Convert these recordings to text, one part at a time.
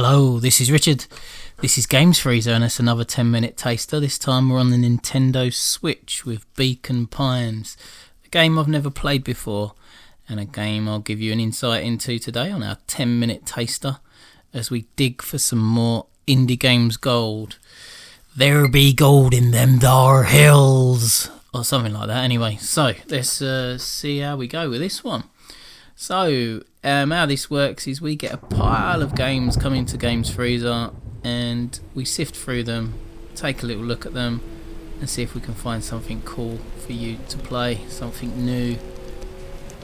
Hello, this is Richard. This is Games Freezer and it's another 10-minute taster. This time we're on the Nintendo Switch with Beacon Pines, a game I've never played before and a game I'll give you an insight into today on our 10-minute taster as we dig for some more indie games gold. There be gold in them dar hills, or something like that. Anyway, so let's see how we go with this one. So, how this works is we get a pile of games coming to Games Freezer and we sift through them, take a little look at them and see if we can find something cool for you to play, something new,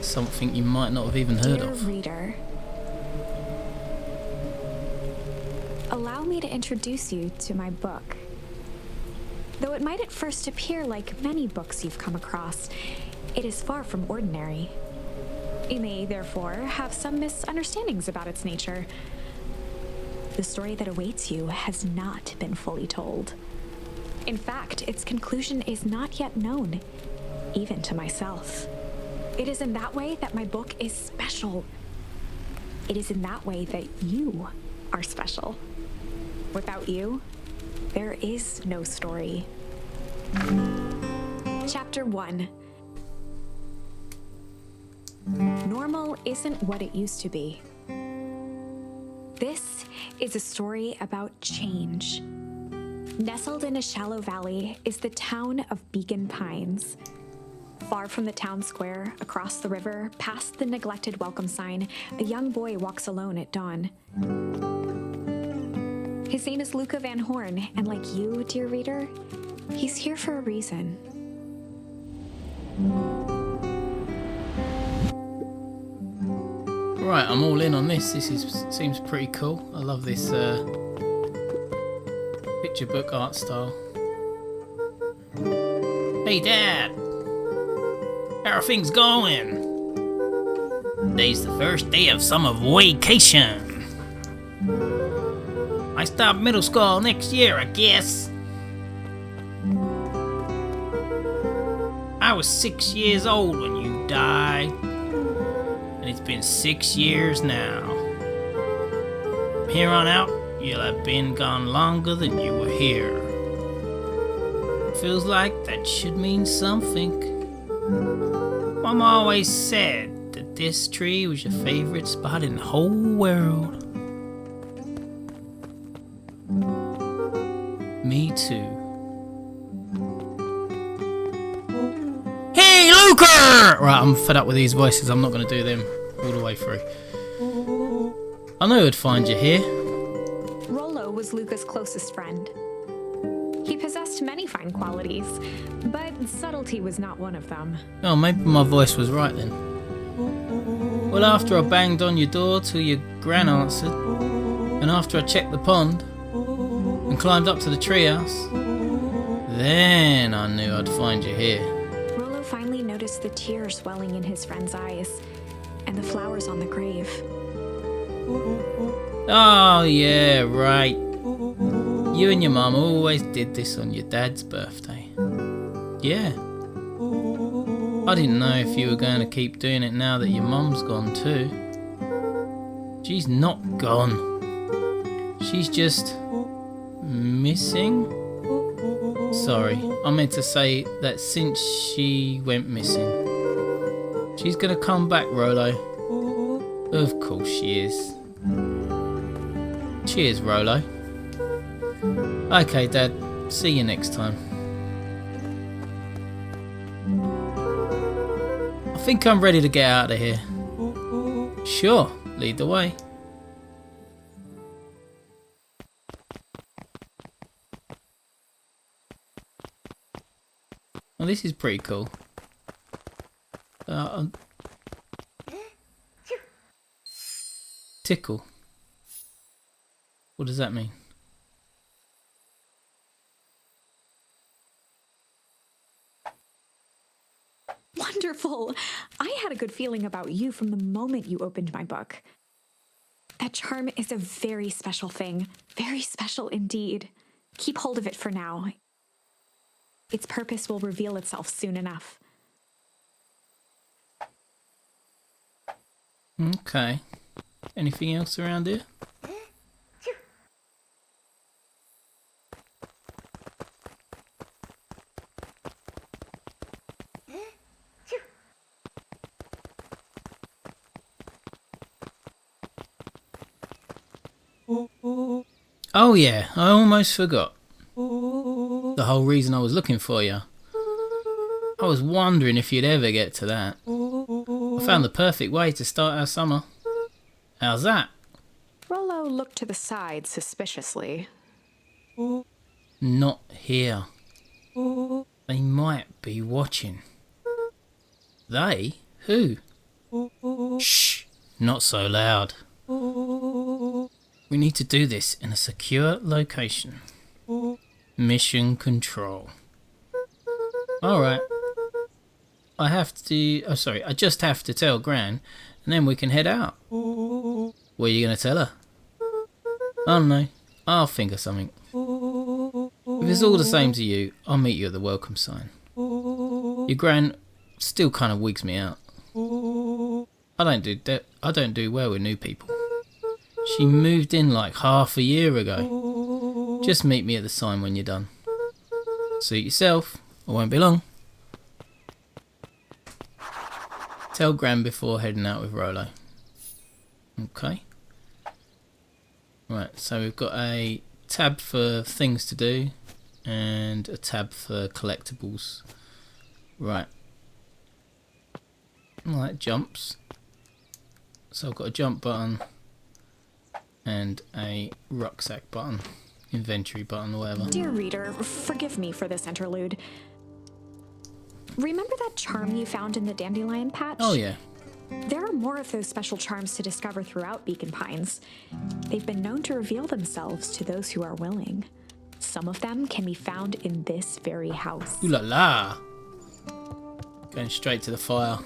something you might not have even heard of. Dear reader, allow me to introduce you to my book. Though it might at first appear like many books you've come across, it is far from ordinary. You may, therefore, have some misunderstandings about its nature. The story that awaits you has not been fully told. In fact, its conclusion is not yet known, even to myself. It is in that way that my book is special. It is in that way that you are special. Without you, there is no story. Chapter 1. Normal isn't what it used to be. This is a story about change. Nestled in a shallow valley is the town of Beacon Pines. Far from the town square, across the river, past the neglected welcome sign, a young boy walks alone at dawn. His name is Luca Van Horn, and like you, dear reader, he's here for a reason. Right, I'm all in on this. Seems pretty cool. I love this picture book art style. Hey Dad! How are things going? Today's the first day of summer vacation. I start middle school next year, I guess. I was 6 years old when you died. And it's been 6 years now. From here on out, you'll have been gone longer than you were here. Feels like that should mean something. Mom always said that this tree was your favorite spot in the whole world. Me too. Hey, Luca! Right, I'm fed up with these voices. I'm not going to do them all the way through. I knew I'd find you here. Rollo was Luca's closest friend. He possessed many fine qualities, but subtlety was not one of them. Oh, maybe my voice was right then. Well, after I banged on your door till your gran answered, and after I checked the pond, and climbed up to the treehouse, then I knew I'd find you here. Rollo finally noticed the tears welling in his friend's eyes, and the flowers on the grave. Oh, yeah, right. You and your mum always did this on your dad's birthday. Yeah. I didn't know if you were going to keep doing it now that your mum's gone too. She's not gone. She's just missing? Sorry, I meant to say that since she went missing. She's gonna come back, Rollo. Of course she is. Cheers, Rollo. Okay, Dad. See you next time. I think I'm ready to get out of here. Sure, lead the way. Well, this is pretty cool. Tickle. What does that mean? Wonderful! I had a good feeling about you from the moment you opened my book. That charm is a very special thing. Very special indeed. Keep hold of it for now. Its purpose will reveal itself soon enough. Okay. Anything else around here? Oh yeah, I almost forgot. The whole reason I was looking for you. I was wondering if you'd ever get to that. I found the perfect way to start our summer. How's that? Rollo looked to the side suspiciously. Not here. They might be watching. They? Who? Shh, not so loud. We need to do this in a secure location. Mission control. Alright. I just have to tell Gran, and then we can head out. What are you going to tell her? I don't know. I'll think of something. If it's all the same to you, I'll meet you at the welcome sign. Your Gran still kind of wigs me out. I don't do well with new people. She moved in like half a year ago. Just meet me at the sign when you're done. Suit yourself. I won't be long. Tell Gran before heading out with Rollo. Okay. Right, so we've got a tab for things to do and a tab for collectibles. Right. Alright, jumps. So I've got a jump button and a rucksack button, inventory button, or whatever. Dear reader, forgive me for this interlude. Remember that charm you found in the dandelion patch? Oh yeah. There are more of those special charms to discover throughout Beacon Pines. They've been known to reveal themselves to those who are willing. Some of them can be found in this very house. Ooh la la! Going straight to the fire.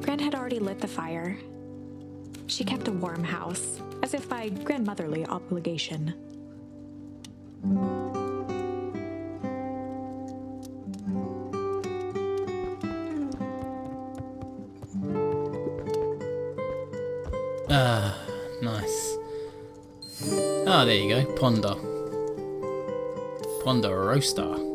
Gran had already lit the fire. She kept a warm house, as if by grandmotherly obligation. Ah, nice. Ah, there you go. Ponder. Ponderosa.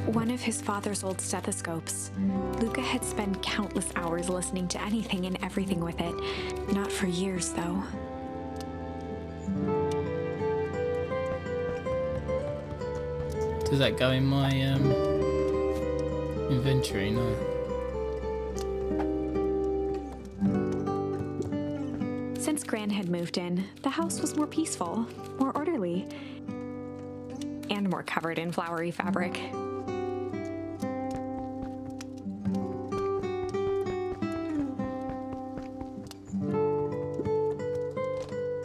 One of his father's old stethoscopes. Luca had spent countless hours listening to anything and everything with it. Not for years, though. Does that go in my inventory? No. Since Gran had moved in, the house was more peaceful, more orderly, and more covered in flowery fabric.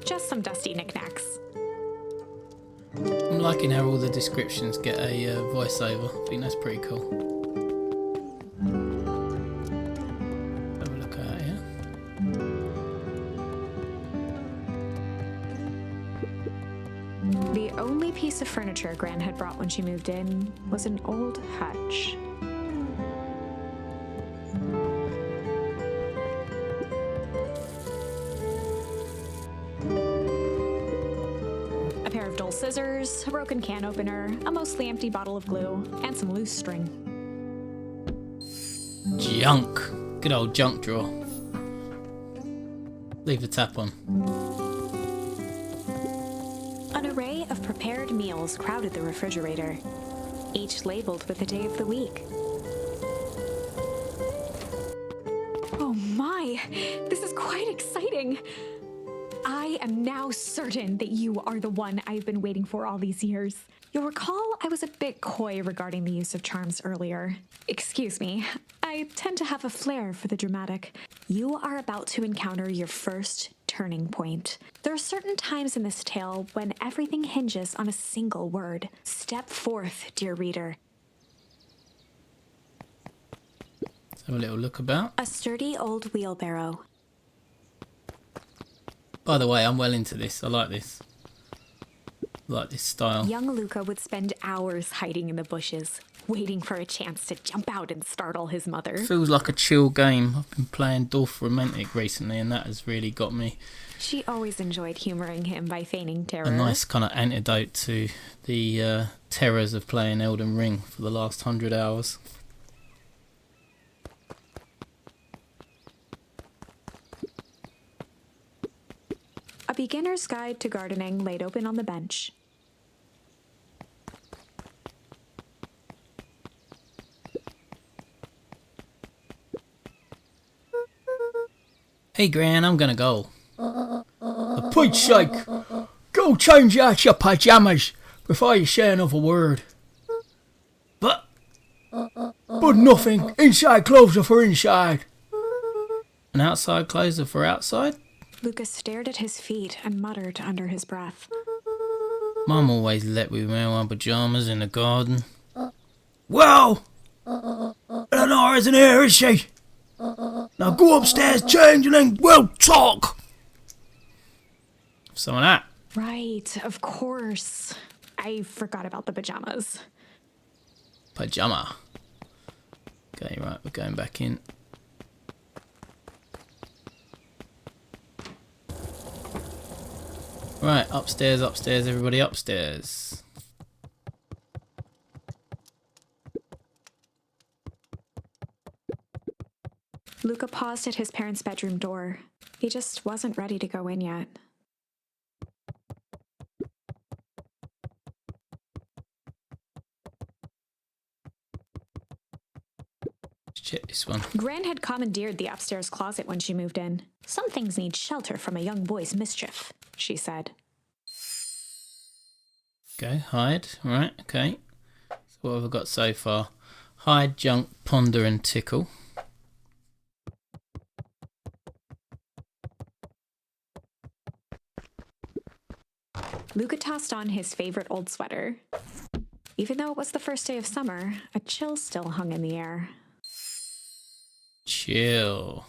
Just some dusty knickknacks. I'm liking how all the descriptions get a voiceover. I think that's pretty cool. Have a look at it here. The only piece of furniture Gran had brought when she moved in was an old hutch. A pair of dull scissors, a broken can opener, a mostly empty bottle of glue, and some loose string. Junk. Good old junk drawer. Leave the tap on. An array of prepared meals crowded the refrigerator, each labeled with the day of the week. Oh my, this is quite exciting. I am now certain that you are the one I've been waiting for all these years. You'll recall I was a bit coy regarding the use of charms earlier. Excuse me, I tend to have a flair for the dramatic. You are about to encounter your first turning point. There are certain times in this tale when everything hinges on a single word. Step forth, dear reader. Let's have a little look about. A sturdy old wheelbarrow. By the way, I'm well into this. I like this. I like this style. Young Luca would spend hours hiding in the bushes, waiting for a chance to jump out and startle his mother. Feels like a chill game. I've been playing Dorf Romantic recently, and that has really got me. She always enjoyed humoring him by feigning terror. A nice kind of antidote to the terrors of playing Elden Ring for the last 100 hours. beginner's guide to gardening laid open on the bench. Hey, Gran, I'm gonna go. For Pete's sake, go change out your pyjamas before you say another word. But But nothing. Inside clothes are for inside. and outside clothes are for outside? Lucas stared at his feet and muttered under his breath. Mum always let me wear my pyjamas in the garden. Well, Eleanor isn't here, is she? Now go upstairs, change, and then we'll talk. Some of that. Right, of course. I forgot about the pajamas. Pajama. Okay, right, we're going back in. Right, upstairs, upstairs, everybody upstairs. Luca paused at his parents' bedroom door. He just wasn't ready to go in yet. Let's check this one. Gran had commandeered the upstairs closet when she moved in. Some things need shelter from a young boy's mischief, she said. Okay, hide. Right, okay. So what have I got so far? Hide, junk, ponder and tickle. Luca tossed on his favorite old sweater. Even though it was the first day of summer, a chill still hung in the air. Chill.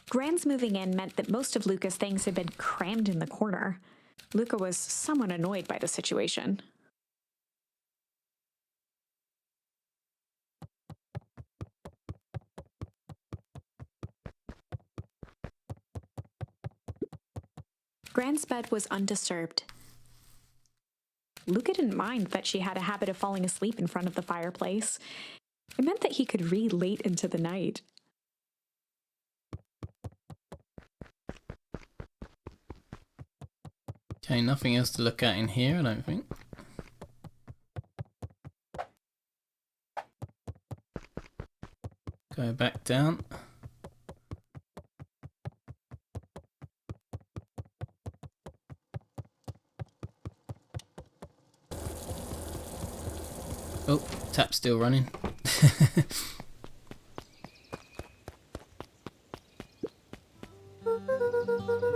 Gran's moving in meant that most of Luca's things had been crammed in the corner. Luca was somewhat annoyed by the situation. Gran's bed was undisturbed. Luca didn't mind that she had a habit of falling asleep in front of the fireplace. It meant that he could read late into the night. Okay, nothing else to look at in here, I don't think. Go back down. Oh, tap's still running.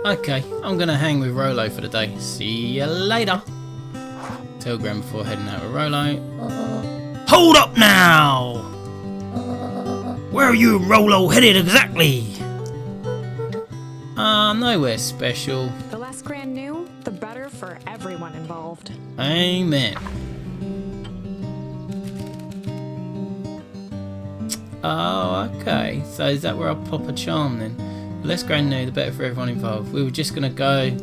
Okay, I'm gonna hang with Rolo for the day. See you later. Tell Gran before heading out with Rolo. Hold up now! Where are you and Rolo headed exactly? Nowhere special. The less Gran knew, the better for everyone involved. Amen. Oh, okay. So is that where I'll pop a charm then? The less Gran knew, the better for everyone involved. We were just gonna go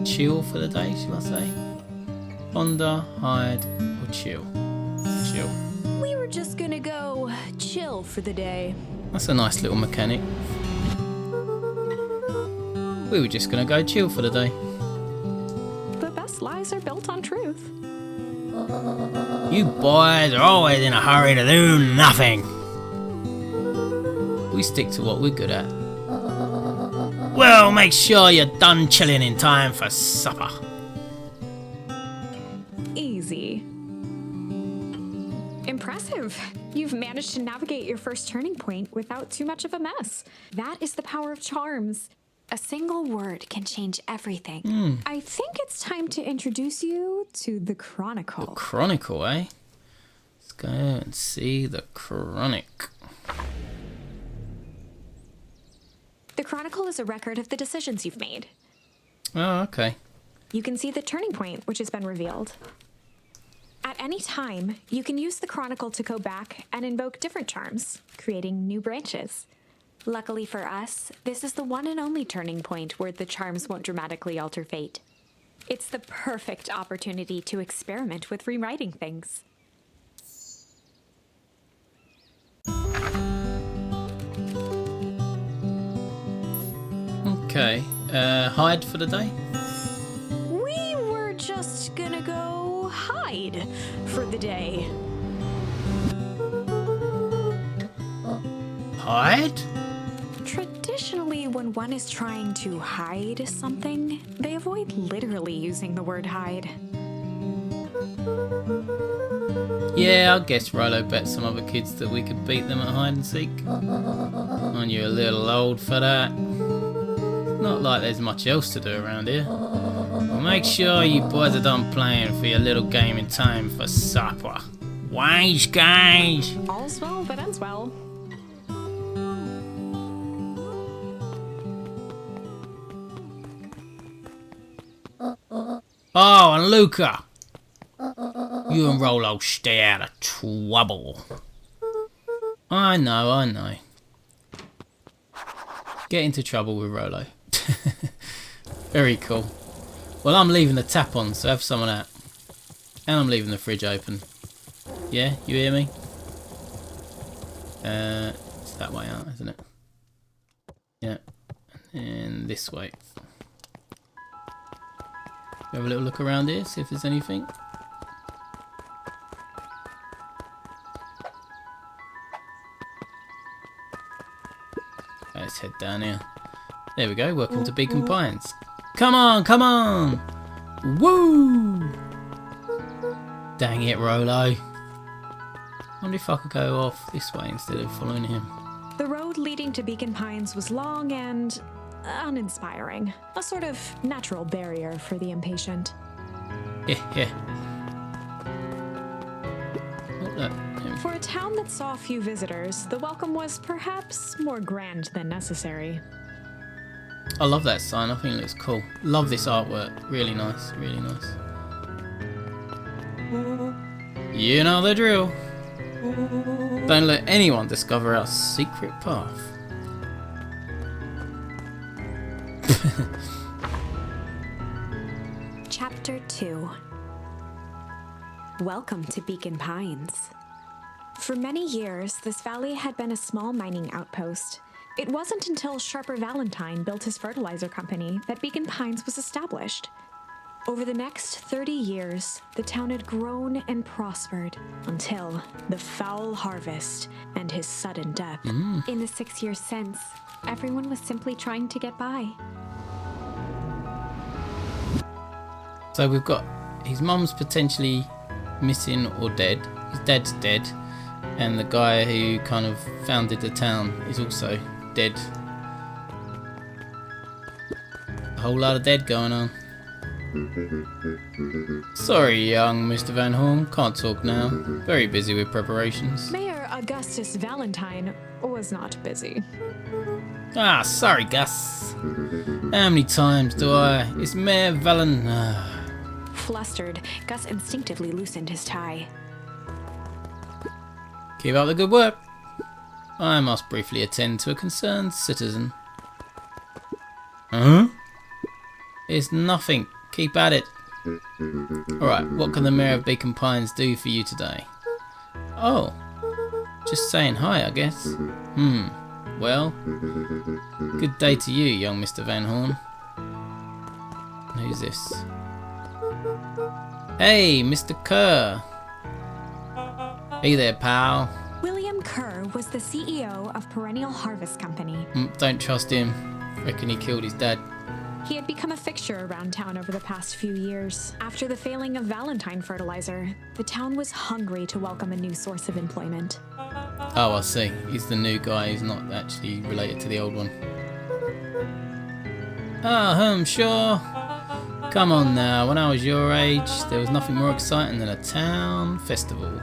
chill for the day, shall I say? Ponder, hide, or chill? Chill. We were just gonna go chill for the day. That's a nice little mechanic. We were just gonna go chill for the day. The best lies are built on truth. You boys are always in a hurry to do nothing. We stick to what we're good at. Well, make sure you're done chilling in time for supper. Easy. Impressive. You've managed to navigate your first turning point without too much of a mess. That is the power of charms. A single word can change everything. I think it's time to introduce you to the Chronicle. Chronicle, eh? Let's go and see the Chronic. The Chronicle is a record of the decisions you've made. Oh, okay. You can see the turning point, which has been revealed. At any time, you can use the Chronicle to go back and invoke different charms, creating new branches. Luckily for us, this is the one and only turning point where the charms won't dramatically alter fate. It's the perfect opportunity to experiment with rewriting things. Okay. Hide for the day? We were just gonna go hide for the day. Hide? Traditionally, when one is trying to hide something, they avoid literally using the word hide. Yeah, I guess Rolo bet some other kids that we could beat them at hide and seek. Aren't you a little old for that? Not like there's much else to do around here. Well, make sure you boys are done playing for your little game in time for supper. Wise guys! All's well that ends well. Oh, and Luca! You and Rolo stay out of trouble. I know. Get into trouble with Rolo. Very cool. Well, I'm leaving the tap on, so have some of that. And I'm leaving the fridge open. Yeah, you hear me? It's that way out, isn't it? Yeah. And this way. Have a little look around here, see if there's anything. Let's head down here. There we go, welcome to Beacon Pines. Come on! Woo! Dang it, Rolo. Wonder if I could go off this way instead of following him. The road leading to Beacon Pines was long and uninspiring. A sort of natural barrier for the impatient. Yeah. Oh, look. For a town that saw few visitors, the welcome was perhaps more grand than necessary. I love that sign, I think it looks cool. Love this artwork, really nice, really nice. You know the drill. Don't let anyone discover our secret path. Chapter 2. Welcome to Beacon Pines. For many years, this valley had been a small mining outpost. It wasn't until Sharper Valentine built his fertilizer company that Beacon Pines was established. Over the next 30 years, the town had grown and prospered until the foul harvest and his sudden death. In the 6 years since, everyone was simply trying to get by. So we've got his mum's potentially missing or dead, his dad's dead, and the guy who kind of founded the town is also dead. A whole lot of dead going on. Sorry, young Mr. Van Horn, can't talk now. Very busy with preparations. Mayor Augustus Valentine was not busy. Ah, sorry, Gus. How many times do I... It's Mayor Flustered, Gus instinctively loosened his tie. Keep up the good work. I must briefly attend to a concerned citizen. Huh? It's nothing. Keep at it. Alright, what can the Mayor of Beacon Pines do for you today? Oh, just saying hi, I guess. Well, good day to you, young Mr. Van Horn. Who's this? Hey, Mr. Kerr. Hey there, pal. William Kerr was the CEO of Perennial Harvest Company. Don't trust him. Reckon he killed his dad. He had become a fixture around town over the past few years. After the failing of Valentine Fertilizer, the town was hungry to welcome a new source of employment. Oh, I see. He's the new guy. He's not actually related to the old one. Sure. Come on now. When I was your age, there was nothing more exciting than a town festival.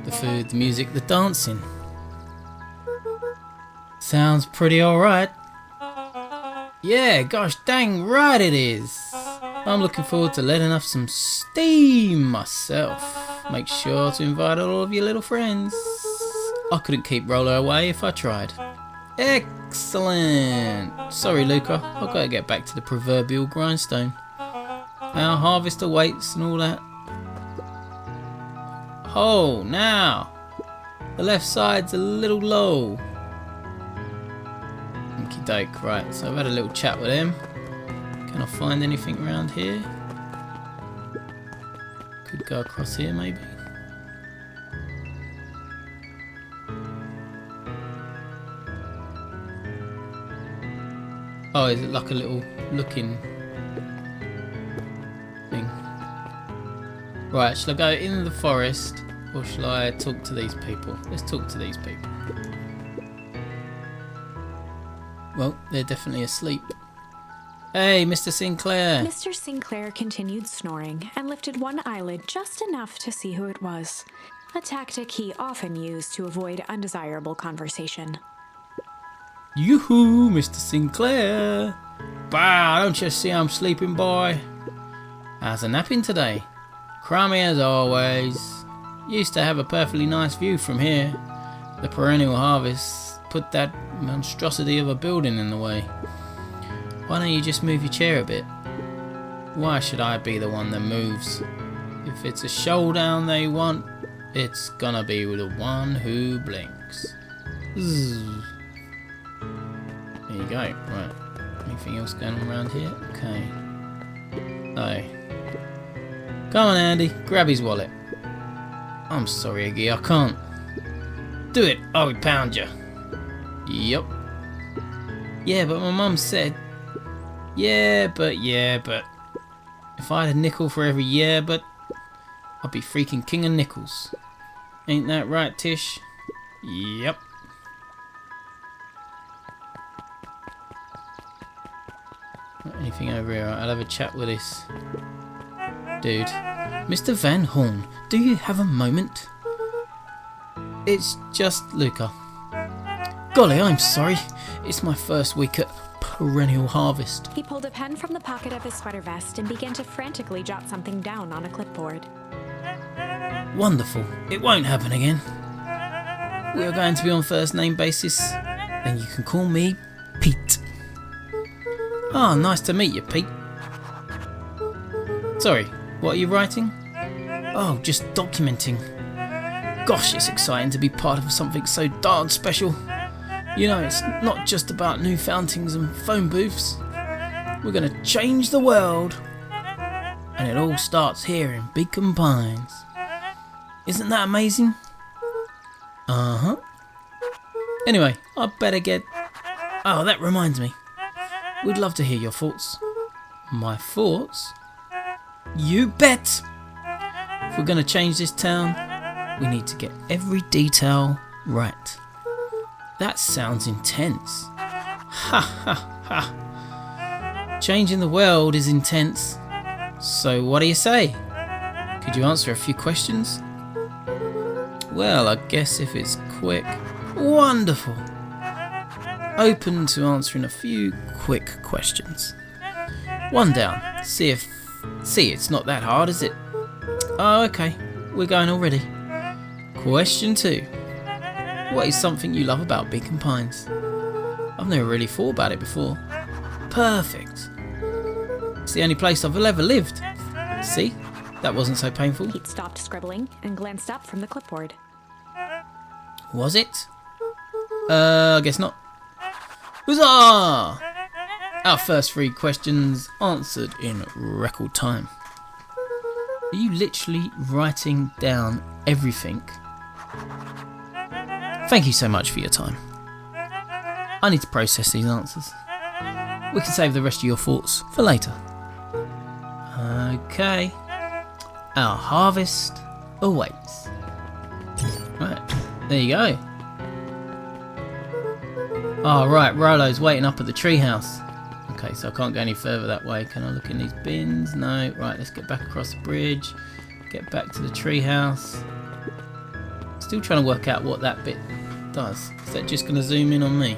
The food, the music, the dancing. Sounds pretty alright. Yeah, gosh dang right it is. I'm looking forward to letting off some steam myself. Make sure to invite all of your little friends. I couldn't keep Rolo away if I tried. Excellent. Sorry, Luca. I've got to get back to the proverbial grindstone. Our harvest awaits and all that. Oh, now. The left side's a little low. Okie doke, right, so I've had a little chat with him. Can I find anything around here? Could go across here maybe. Oh, is it like a little looking thing? Right, shall I go into the forest or shall I talk to these people? Let's talk to these people. Well, they're definitely asleep. Hey, Mr. Sinclair! Mr. Sinclair continued snoring and lifted one eyelid just enough to see who it was, a tactic he often used to avoid undesirable conversation. Yoo-hoo, Mr. Sinclair! Bah, don't you see I'm sleeping, boy? How's the napping today? Crummy as always. Used to have a perfectly nice view from here. The perennial harvest put that monstrosity of a building in the way. Why don't you just move your chair a bit? Why should I be the one that moves? If it's a showdown they want, it's gonna be with the one who blinks. Zzz. There you go. Right. Anything else going on around here? Okay. No. Come on, Andy. Grab his wallet. I'm sorry, Iggy. I can't. Do it. I would pound you. Yup. Yeah, but my mum said. Yeah, but. If I had a nickel for every yeah, but. I'd be freaking king of nickels. Ain't that right, Tish? Yep. Anything over here? I'll have a chat with this dude. Mr. Van Horn, do you have a moment? It's just Luca. Golly, I'm sorry. It's my first week at Perennial Harvest. He pulled a pen from the pocket of his sweater vest and began to frantically jot something down on a clipboard. Wonderful. It won't happen again. We are going to be on first name basis. Then you can call me Pete. Ah, nice to meet you, Pete. Sorry, what are you writing? Oh, just documenting. Gosh, it's exciting to be part of something so darn special. You know, it's not just about new fountains and phone booths. We're going to change the world. And it all starts here in Beacon Pines. Isn't that amazing? Uh-huh. Anyway, I better get... Oh, that reminds me. We'd love to hear your thoughts. My thoughts? You bet! If we're going to change this town, we need to get every detail right. That sounds intense. Ha ha ha. Changing the world is intense. So what do you say? Could you answer a few questions? Well, I guess if it's quick. Wonderful. Open to answering a few quick questions. One down. See, it's not that hard, is it? Oh, okay. We're going already. Question 2. What is something you love about Beacon Pines? I've never really thought about it before. Perfect. It's the only place I've ever lived. See? That wasn't so painful. Pete stopped scribbling and glanced up from the clipboard. Was it? I guess not. Huzzah! Our first 3 questions answered in record time. Are you literally writing down everything? Thank you so much for your time. I need to process these answers. We can save the rest of your thoughts for later. Okay. Our harvest awaits. Right, there you go. Oh, right, Rolo's waiting up at the treehouse. Okay, so I can't go any further that way. Can I look in these bins? No. Right, let's get back across the bridge. Get back to the treehouse. Still trying to work out what that bit does. Is that just going to zoom in on me?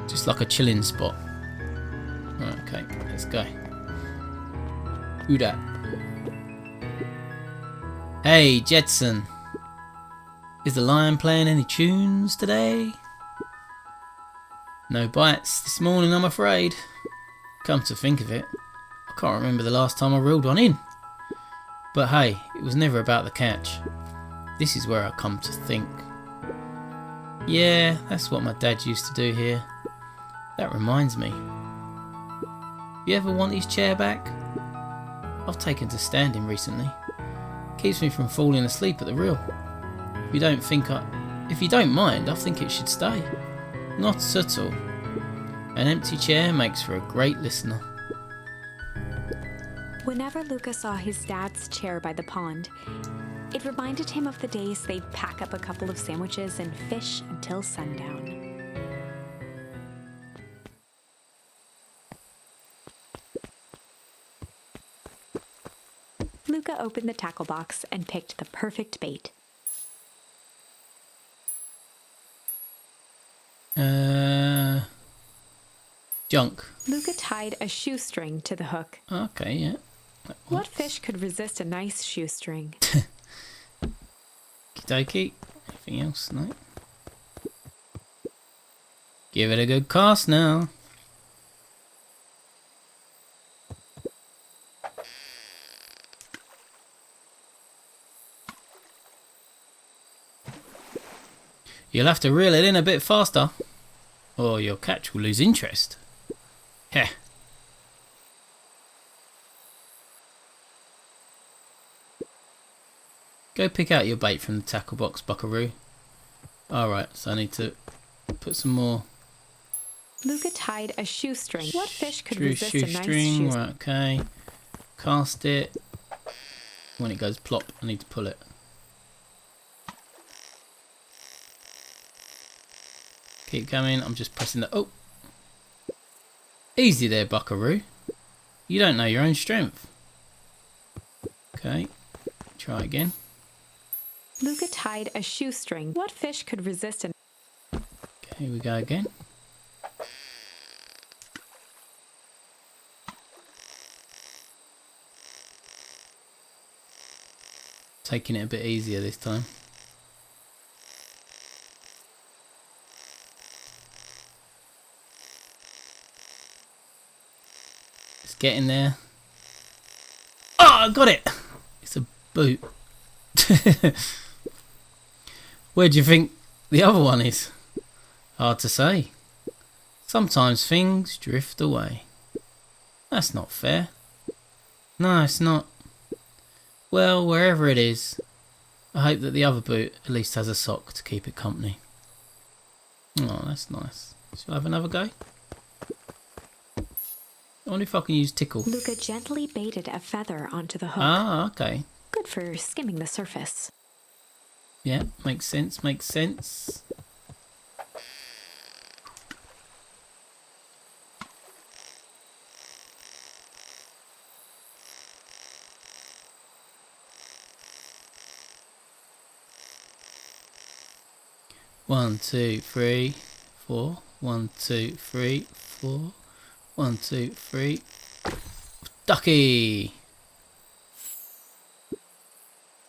Just like a chilling spot. Right, okay, let's go. Who dat? Hey, Jetson. Is the lion playing any tunes today? No bites this morning, I'm afraid. Come to think of it, I can't remember the last time I reeled one in. But hey, it was never about the catch. This is where I come to think. Yeah, that's what my dad used to do here. That reminds me. You ever want his chair back? I've taken to standing recently. Keeps me from falling asleep at the wheel. If you don't mind, I think it should stay. Not at all. An empty chair makes for a great listener. Whenever Luca saw his dad's chair by the pond, it reminded him of the days they'd pack up a couple of sandwiches and fish until sundown. Luca opened the tackle box and picked the perfect bait. Junk. Luca tied a shoestring to the hook. Okay, yeah. What fish could resist a nice shoestring? Okey-dokey. Anything else? No. Give it a good cast now. You'll have to reel it in a bit faster, or your catch will lose interest. Heh. Go pick out your bait from the tackle box, buckaroo. Alright, so I need to put some more. Luca tied a shoestring. What fish could resist a nice shoestring? shoestring? Right, okay. Cast it. When it goes plop, I need to pull it. Keep going, I'm just pressing the... Oh! Easy there, buckaroo. You don't know your own strength. Okay, try again. Luca tied a shoestring. What fish could resist a... Okay, here we go again. Taking it a bit easier this time. It's getting there. Oh, I got it! It's a boot. Where do you think the other one is? Hard to say. Sometimes things drift away. That's not fair. No, it's not. Well, wherever it is, I hope that the other boot at least has a sock to keep it company. Oh, that's nice. Shall I have another go? I wonder if I can use tickle. Luca gently baited a feather onto the hook. Ah, okay. Good for skimming the surface. Yeah, makes sense, makes sense. One, two, three, 4. 1, 2, 3, 4. 1, 2, 3. Ducky!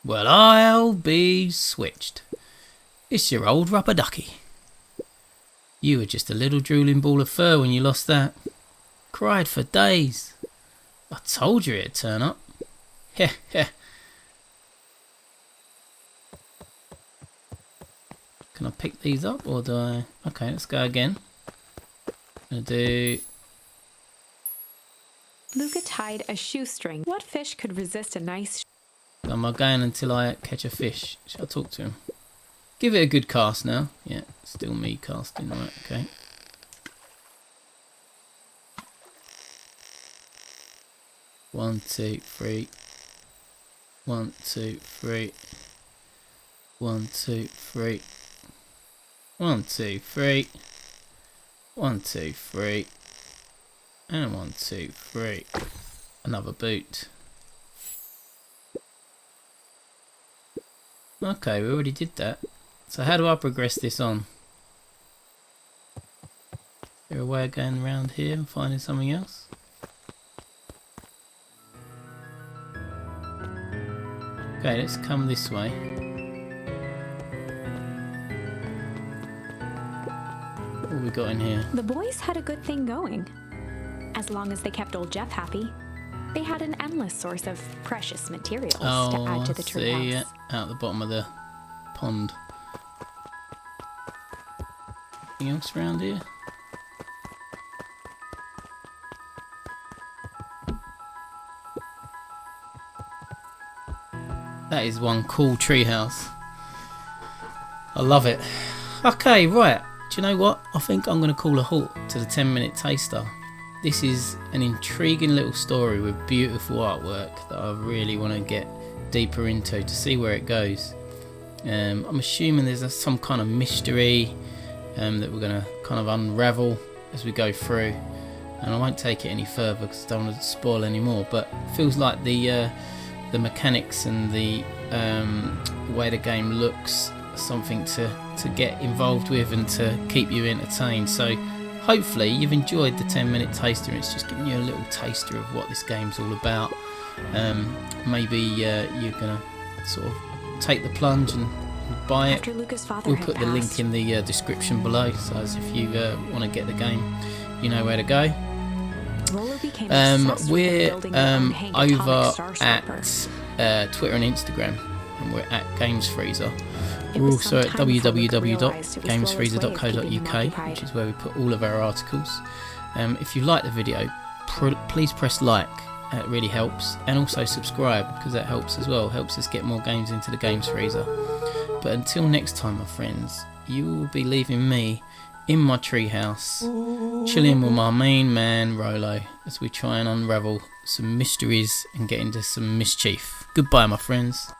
Well, I'll be switched. It's your old rubber ducky. You were just a little drooling ball of fur when you lost that. Cried for days. I told you it'd turn up. Heh heh. Can I pick these up or do I? Okay, let's go again. I'm gonna do... Luca tied a shoestring. What fish could resist a nice... Am I going until I catch a fish? Shall I talk to him? Give it a good cast now. Yeah, still me casting. Right, okay. One, two, three. 1, 2, 3. 1, 2, 3. 1, 2, 3. 1, 2, 3. And 1, 2, 3. Another boot. Okay, we already did that. So how do I progress this on? Is there a way of going around here and finding something else? Okay, let's come this way. What have we got in here? The boys had a good thing going. As long as they kept old Jeff happy, they had an endless source of precious materials to add to the see, treehouse. out the bottom of the pond. anything else around here? That is one cool treehouse. I love it. Okay, right. Do you know what? I think I'm going to call a halt to the 10-minute taster. This is an intriguing little story with beautiful artwork that I really want to get deeper into to see where it goes. I'm assuming there's some kind of mystery that we're going to kind of unravel as we go through. And I won't take it any further because I don't want to spoil any more. But it feels like the mechanics and the way the game looks something to get involved with and to keep you entertained. So hopefully you've enjoyed the 10-minute taster. It's just giving you a little taster of what this game's all about. Maybe you're gonna sort of take the plunge and buy it. After Luca's father We'll had put the link passed, in the description below, so as if you want to get the game, you know where to go. Rollo became obsessed with We're building their own hanged atomic over star scraper. at Twitter and Instagram, and we're at Games Freezer. It We're was also at some time before Luca realized it was Rollo's way of keeping him www.gamesfreezer.co.uk, occupied. which is where we put all of our articles. If you like the video, please press like. It really helps, and also subscribe because that helps as well. Helps us get more games into the Games Freezer. But until next time, my friends, you will be leaving me in my treehouse, chilling with my main man Rollo as we try and unravel some mysteries and get into some mischief. Goodbye, my friends.